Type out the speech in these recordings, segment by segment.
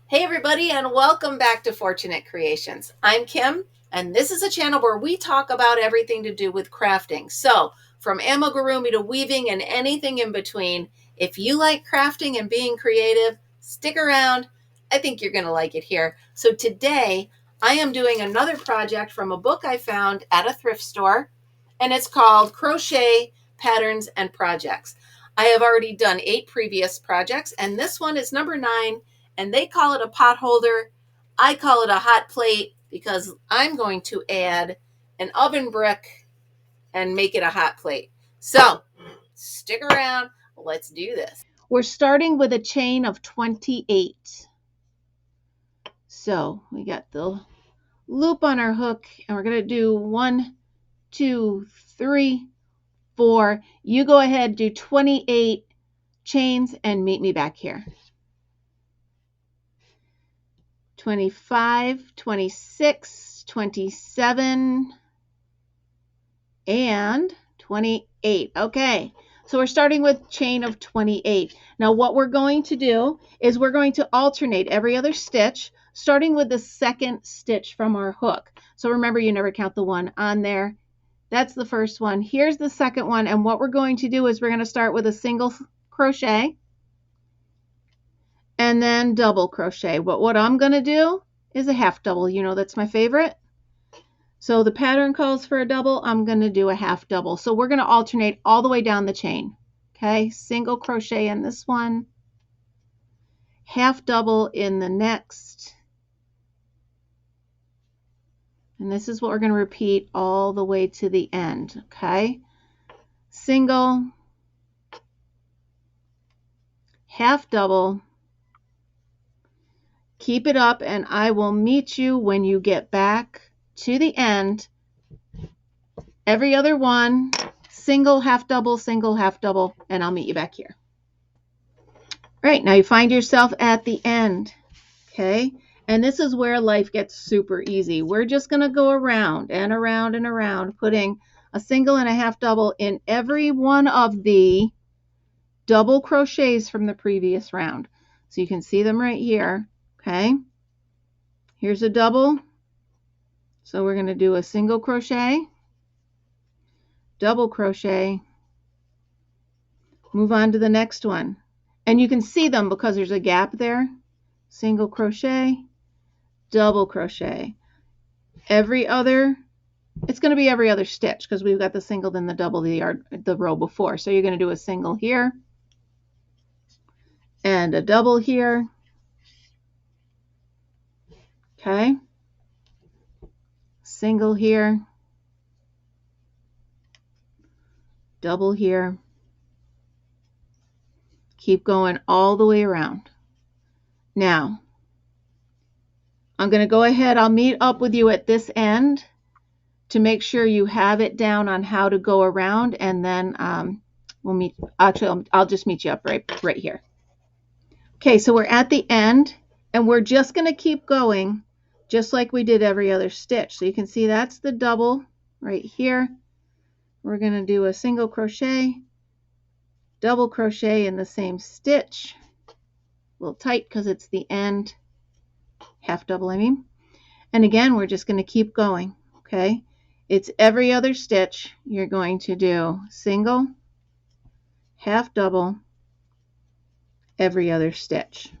Hey everybody, and welcome back to Fortunate Creations. I'm Kim, and this is a channel where we talk about everything to do with crafting. So from amigurumi to weaving and anything in between, if you like crafting and being creative, stick around. I think you're going to like it here. So today I am doing another project from a book I found at a thrift store, and it's called Crochet Patterns and Projects. I have already done 8 previous projects, and this one is number 9, and they call it a pot holder. I call it a hot plate because I'm going to add an oven brick and make it a hot plate. So stick around. Let's do this. We're starting with a chain of 28. So we got the loop on our hook, and we're going to do 1, 2, 3, 4. You go ahead, do 28 chains and meet me back here. 25, 26, 27, and 28. Okay, so we're starting with chain of 28. Now what we're going to do is we're going to alternate every other stitch, starting with the second stitch from our hook. So remember, you never count the one on there. That's the first one. Here's the second one, and what we're going to do is we're going to start with a single crochet and then double crochet. But what I'm going to do is a half double. You know, that's my favorite. So the pattern calls for a double. I'm going to do a half double. So we're going to alternate all the way down the chain. Okay, single crochet in this one, half double in the next. And this is what we're going to repeat all the way to the end. Okay, single, half double. Keep it up, and I will meet you when you get back to the end. Every other one, single, half double, and I'll meet you back here. All right, now you find yourself at the end, okay? And this is where life gets super easy. We're just going to go around and around and around, putting a single and a half double in every one of the double crochets from the previous round. So you can see them right here, okay? Here's a double. So we're going to do a single crochet, double crochet, move on to the next one. And you can see them because there's a gap there. Single crochet, double crochet. Every other, it's going to be every other stitch because we've got the single then the double the row before. So you're going to do a single here and a double here. Okay. Single here, double here. Keep going all the way around. Now, I'm going to go ahead, I'll meet up with you at this end to make sure you have it down on how to go around, and then we'll meet, actually I'll just meet you up right here. Okay, so we're at the end, and we're just going to keep going just like we did every other stitch. So you can see that's the double right here. We're going to do a single crochet, double crochet in the same stitch, a little tight because it's the end, half double I mean, and again we're just going to keep going. Okay, it's every other stitch. You're going to do single, half double, every other stitch,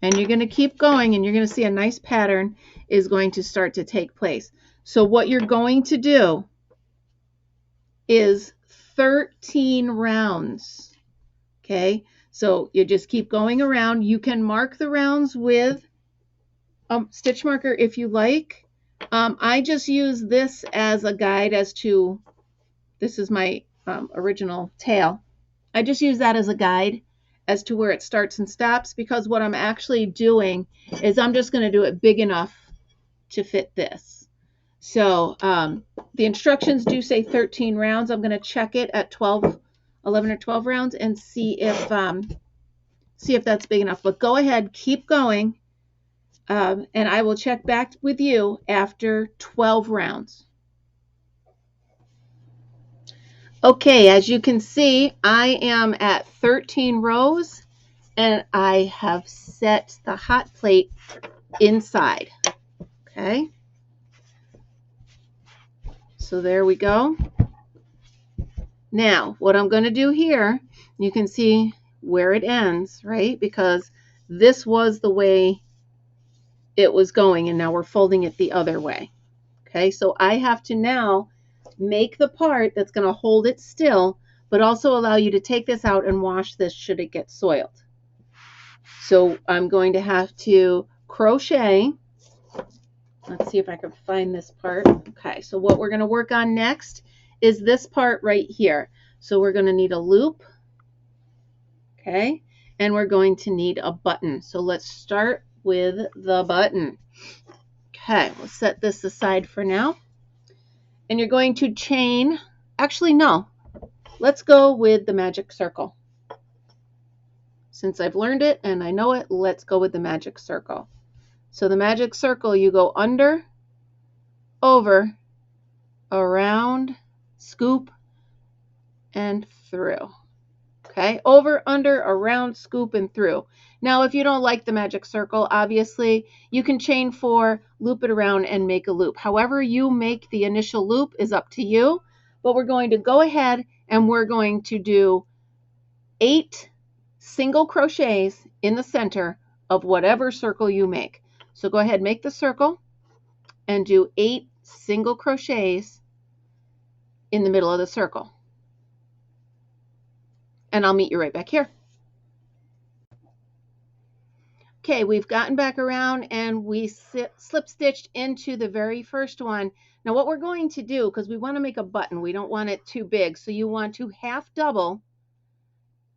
and you're going to keep going, and you're going to see a nice pattern is going to start to take place. So what you're going to do is 13 rounds. Okay, so you just keep going around. You can mark the rounds with a stitch marker if you like. I just use this as a guide as to, this is my original tail. I just use that as a guide as to where it starts and stops, because what I'm actually doing is I'm just going to do it big enough to fit this. So the instructions do say 13 rounds. I'm going to check it at 11 or 12 rounds and see if that's big enough. But go ahead, keep going, and I will check back with you after 12 rounds. Okay, as you can see, I am at 13 rows and I have set the hot plate inside. Okay, so there we go. Now what I'm going to do here, you can see where it ends, right? Because this was the way it was going, and now we're folding it the other way. Okay, so I have to now make the part that's going to hold it still, but also allow you to take this out and wash this should it get soiled. So I'm going to have to crochet. Let's see if I can find this part. Okay, so what we're going to work on next is this part right here. So we're going to need a loop, okay, and we're going to need a button. So let's start with the button. Okay, we'll set this aside for now. And you're going to chain, actually no, let's go with the magic circle. Since I've learned it and I know it, let's go with the magic circle. So the magic circle, you go under, over, around, scoop, and through. Okay, over, under, around, scoop, and through. Now, if you don't like the magic circle, obviously, you can chain 4, loop it around, and make a loop. However you make the initial loop is up to you, but we're going to go ahead and we're going to do 8 single crochets in the center of whatever circle you make. So go ahead, make the circle, and do 8 single crochets in the middle of the circle. And I'll meet you right back here. Okay, we've gotten back around and we slip stitched into the very first one. Now what we're going to do, because we want to make a button, we don't want it too big, so you want to half double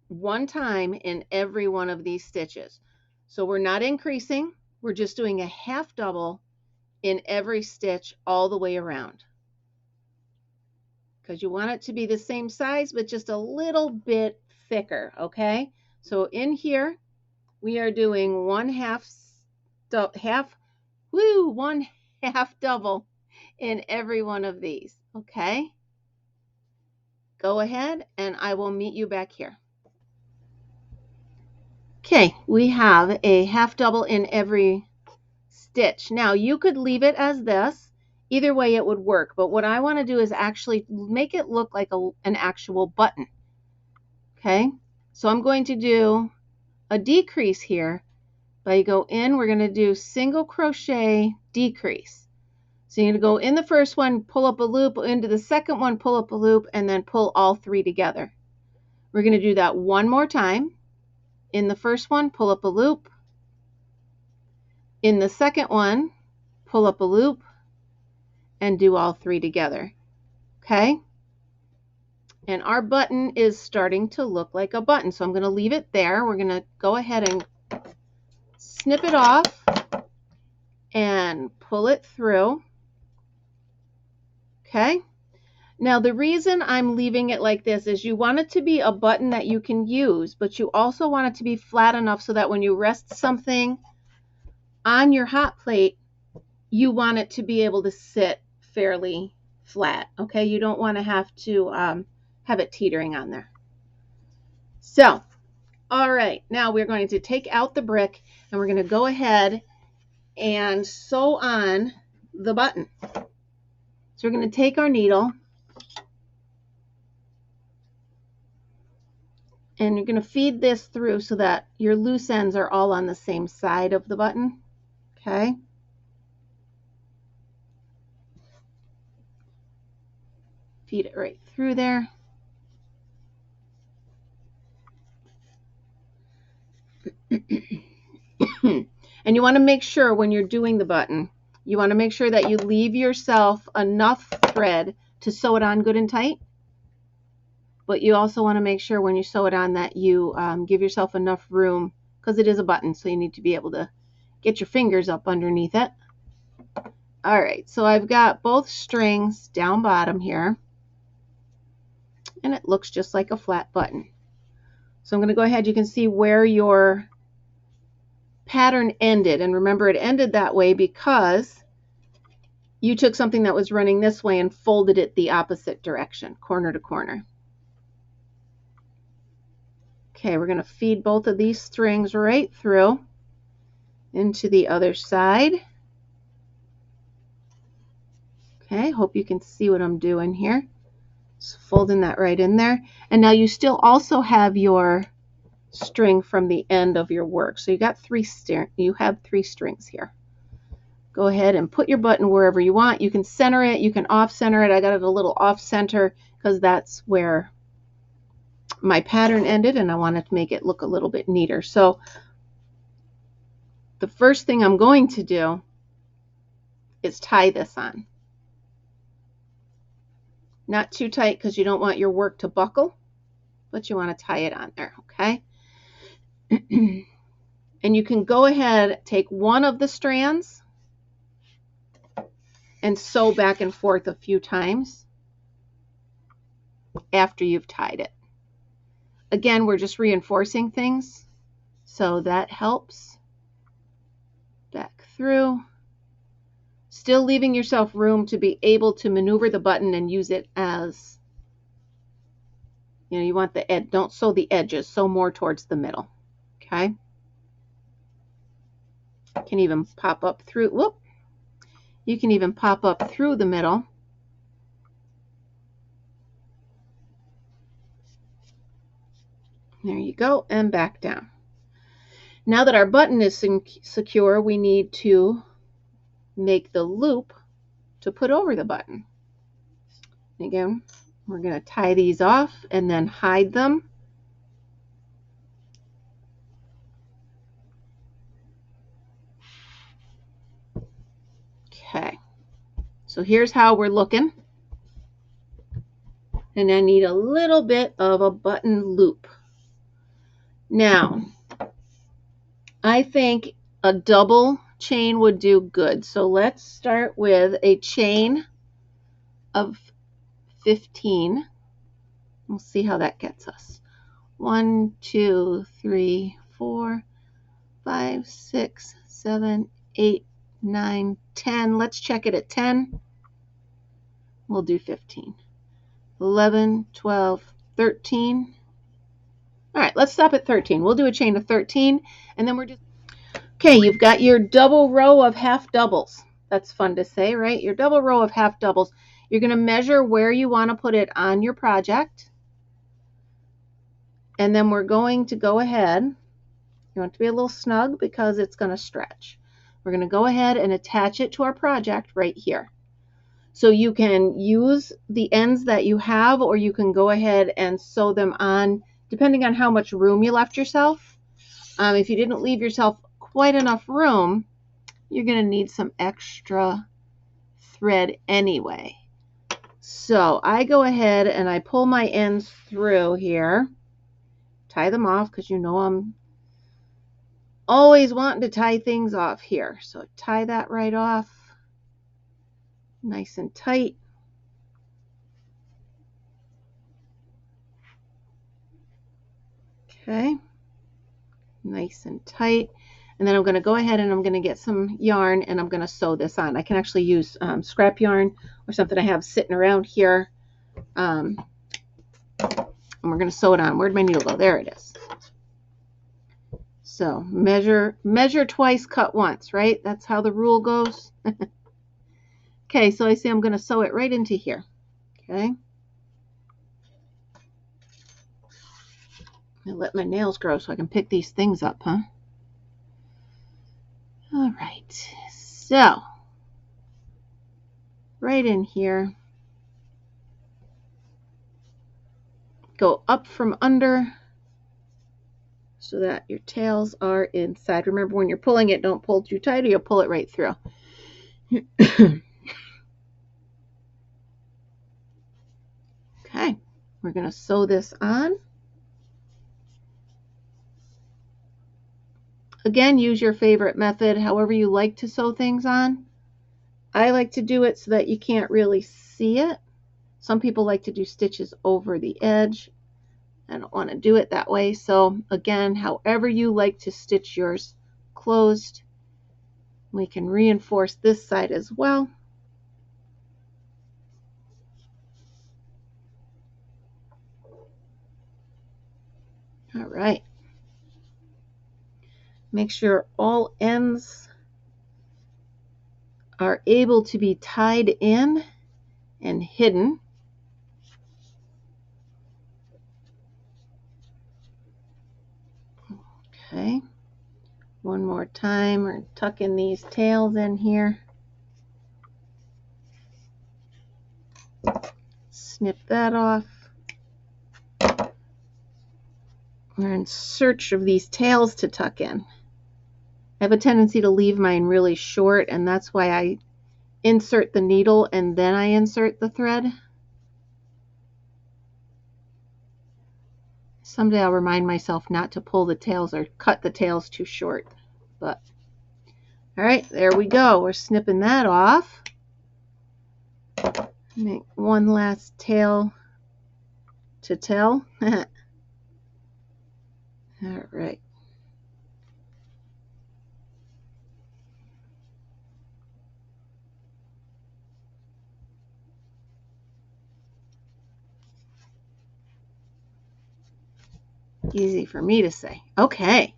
one time in every one of these stitches. So we're not increasing, we're just doing a half double in every stitch all the way around, because you want it to be the same size but just a little bit thicker. Okay, so in here we are doing one half double in every one of these. Okay, go ahead and I will meet you back here. Okay, we have a half double in every stitch. Now you could leave it as this, either way it would work, but what I want to do is actually make it look like an actual button. Okay, so I'm going to do a decrease here. But you go in, we're going to do single crochet decrease. So you're going to go in the first one, pull up a loop, into the second one, pull up a loop, and then pull all 3 together. We're going to do that one more time. In the first one, pull up a loop. In the second one, pull up a loop and do all 3 together. Okay? And our button is starting to look like a button. So I'm going to leave it there. We're going to go ahead and snip it off and pull it through. Okay? Now the reason I'm leaving it like this is you want it to be a button that you can use, but you also want it to be flat enough so that when you rest something on your hot plate, you want it to be able to sit fairly flat. Okay, you don't want to have have it teetering on there. So, all right, now we're going to take out the brick and we're going to go ahead and sew on the button. So we're going to take our needle and you're going to feed this through so that your loose ends are all on the same side of the button. Okay. Feed it right through there. And you want to make sure when you're doing the button, you want to make sure that you leave yourself enough thread to sew it on good and tight. But you also want to make sure when you sew it on that you give yourself enough room, because it is a button, so you need to be able to get your fingers up underneath it. All right, so I've got both strings down bottom here, and it looks just like a flat button. So I'm going to go ahead, you can see where your pattern ended, and remember it ended that way because you took something that was running this way and folded it the opposite direction, corner to corner. Okay, we're going to feed both of these strings right through into the other side. Okay, hope you can see what I'm doing here. Just folding that right in there. And now you still also have your string from the end of your work. So you have 3 strings here. Go ahead and put your button wherever you want. You can center it, you can off center it. I got it a little off center because that's where my pattern ended and I wanted to make it look a little bit neater. So the first thing I'm going to do is tie this on. Not too tight because you don't want your work to buckle, but you want to tie it on there, okay? And you can go ahead, take one of the strands and sew back and forth a few times after you've tied it. Again, we're just reinforcing things, so that helps. Back through. Still leaving yourself room to be able to maneuver the button and use it as, you know, you want the edge. Don't sew the edges, sew more towards the middle, okay? Can even pop up through, whoop. You can even pop up through the middle. There you go, and back down. Now that our button is secure, we need to make the loop to put over the button. Again, we're going to tie these off and then hide them. Okay, so here's how we're looking. And I need a little bit of a button loop. Now, I think a double chain would do good. So let's start with a chain of 15. We'll see how that gets us. 1, 2, 3, 4, 5, 6, 7, 8, 9, 10. Let's check it at 10. We'll do 15. 11, 12, 13. All right, let's stop at 13. We'll do a chain of 13, and then we're just... Okay, you've got your double row of half doubles. That's fun to say, right? Your double row of half doubles. You're going to measure where you want to put it on your project. And then we're going to go ahead. You want it to be a little snug because it's going to stretch. We're going to go ahead and attach it to our project right here. So you can use the ends that you have, or you can go ahead and sew them on, depending on how much room you left yourself. If you didn't leave yourself quite enough room, you're going to need some extra thread anyway. So I go ahead and I pull my ends through here, tie them off because you know I'm always wanting to tie things off here. So tie that right off, nice and tight. Okay, nice and tight. And then I'm going to go ahead and I'm going to get some yarn and I'm going to sew this on. I can actually use scrap yarn or something I have sitting around here. And we're going to sew it on. Where'd my needle go? There it is. So measure twice, cut once, right? That's how the rule goes. Okay, so I see I'm going to sew it right into here. Okay. I'll let my nails grow so I can pick these things up, huh? All right, so right in here, go up from under so that your tails are inside. Remember, when you're pulling it, don't pull too tight or you'll pull it right through. Okay, we're going to sew this on. Again, use your favorite method, however you like to sew things on. I like to do it so that you can't really see it. Some people like to do stitches over the edge. I don't want to do it that way. So again, however you like to stitch yours closed, we can reinforce this side as well. All right. Make sure all ends are able to be tied in and hidden. Okay. One more time, we're tucking these tails in here. Snip that off. We're in search of these tails to tuck in. I have a tendency to leave mine really short, and that's why I insert the needle and then I insert the thread. Someday I'll remind myself not to pull the tails or cut the tails too short. But all right, there we go. We're snipping that off. Make one last tail to tell. All right. Easy for me to say. Okay.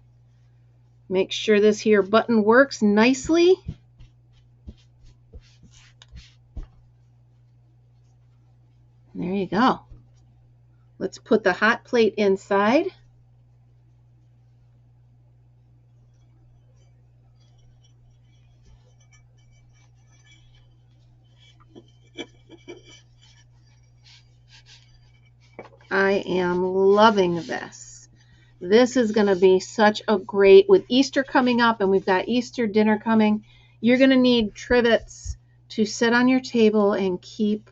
Make sure this here button works nicely. There you go. Let's put the hot plate inside. I am loving this. This is going to be such a great, with Easter coming up and we've got Easter dinner coming, you're going to need trivets to sit on your table and keep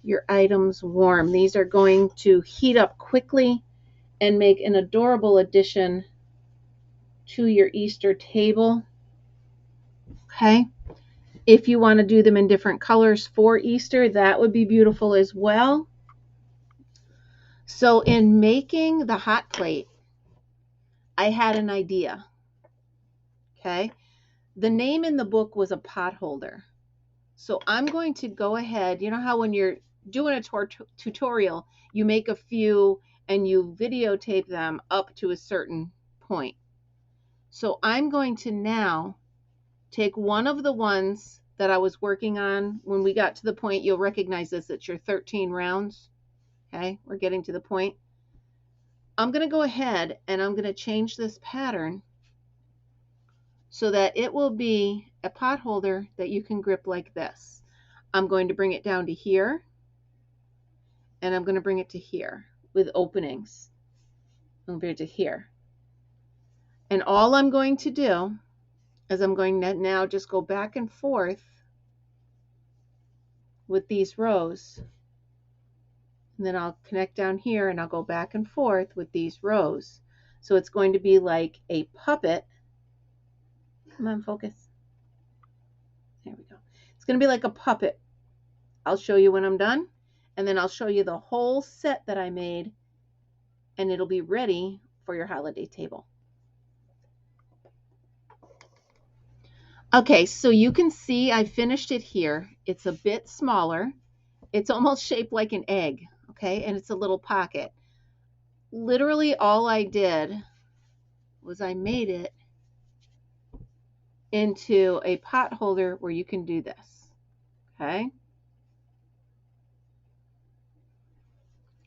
your items warm. These are going to heat up quickly and make an adorable addition to your Easter table. Okay. If you want to do them in different colors for Easter, that would be beautiful as well. So in making the hot plate, I had an idea. Okay. The name in the book was a pot holder. So I'm going to go ahead. You know how when you're doing a tutorial, you make a few and you videotape them up to a certain point. So I'm going to now take one of the ones that I was working on. When we got to the point, you'll recognize this, it's your 13 rounds. Okay, we're getting to the point. I'm going to go ahead and I'm going to change this pattern so that it will be a pot holder that you can grip like this. I'm going to bring it down to here and I'm going to bring it to here with openings. I'm going to bring it to here. And all I'm going to do is I'm going to now just go back and forth with these rows. And then I'll connect down here and I'll go back and forth with these rows. So it's going to be like a puppet. Come on, focus. There we go. It's going to be like a puppet. I'll show you when I'm done. And then I'll show you the whole set that I made. And it'll be ready for your holiday table. Okay, so you can see I finished it here. It's a bit smaller. It's almost shaped like an egg. Okay, and it's a little pocket. Literally all I did was I made it into a pot holder where you can do this. Okay,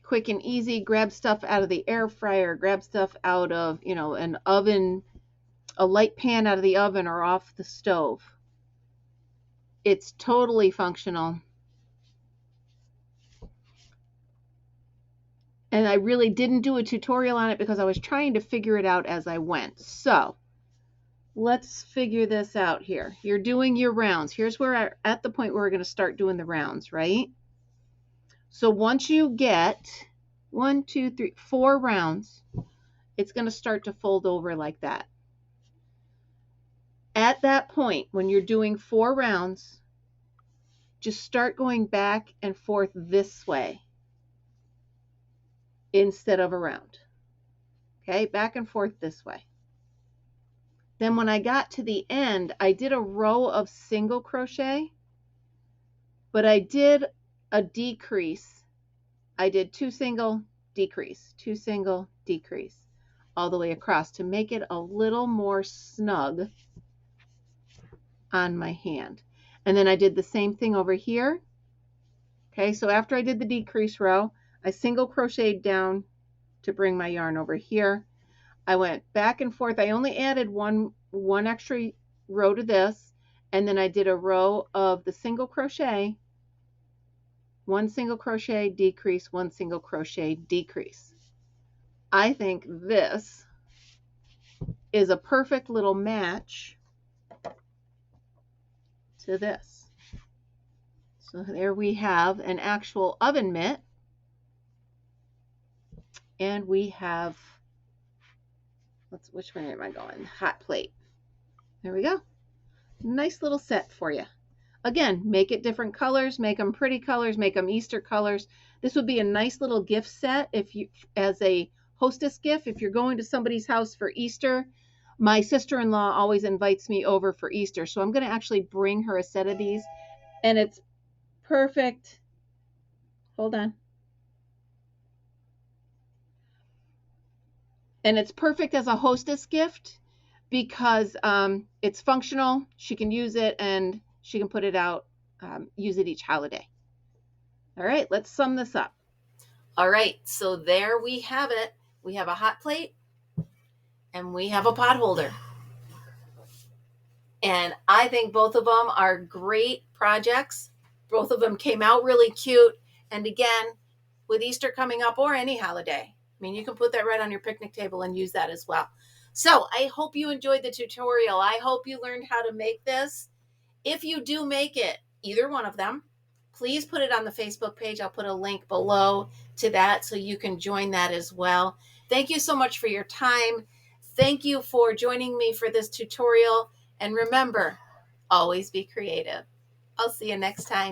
quick and easy. Grab stuff out of the air fryer, grab stuff out of, you know, an oven, a light pan out of the oven or off the stove. It's totally functional. And I really didn't do a tutorial on it because I was trying to figure it out as I went. So let's figure this out here. You're doing your rounds. Here's where we're at the point where we're going to start doing the rounds, right? So once you get 1, 2, 3, 4 rounds, it's going to start to fold over like that. At that point, when you're doing 4 rounds, just start going back and forth this way instead of around. Okay, back and forth this way. Then when I got to the end, I did a row of single crochet, but I did a decrease. I did 2 single, decrease, 2 single, decrease. all the way across to make it a little more snug on my hand. And then I did the same thing over here. Okay, so after I did the decrease row, I single crocheted down to bring my yarn over here. I went back and forth. I only added one extra row to this, and then I did a row of the single crochet, one single crochet, decrease, one single crochet, decrease. I think this is a perfect little match to this. So there we have an actual oven mitt, and we have, which one am I going? Hot plate. There we go. Nice little set for you. Again, make it different colors, make them pretty colors, make them Easter colors. This would be a nice little gift set if you, as a hostess gift, if you're going to somebody's house for Easter. My sister-in-law always invites me over for Easter, so I'm going to actually bring her a set of these, and it's perfect. Hold on. And it's perfect as a hostess gift because it's functional. She can use it and she can put it out, use it each holiday. All right, let's sum this up. All right, so there we have it. We have a hot plate and we have a pot holder. And I think both of them are great projects. Both of them came out really cute. And again, with Easter coming up or any holiday, I mean, you can put that right on your picnic table and use that as well. So I hope you enjoyed the tutorial. I hope you learned how to make this. If you do make it, either one of them, please put it on the Facebook page. I'll put a link below to that so you can join that as well. Thank you so much for your time. Thank you for joining me for this tutorial. And remember, always be creative. I'll see you next time.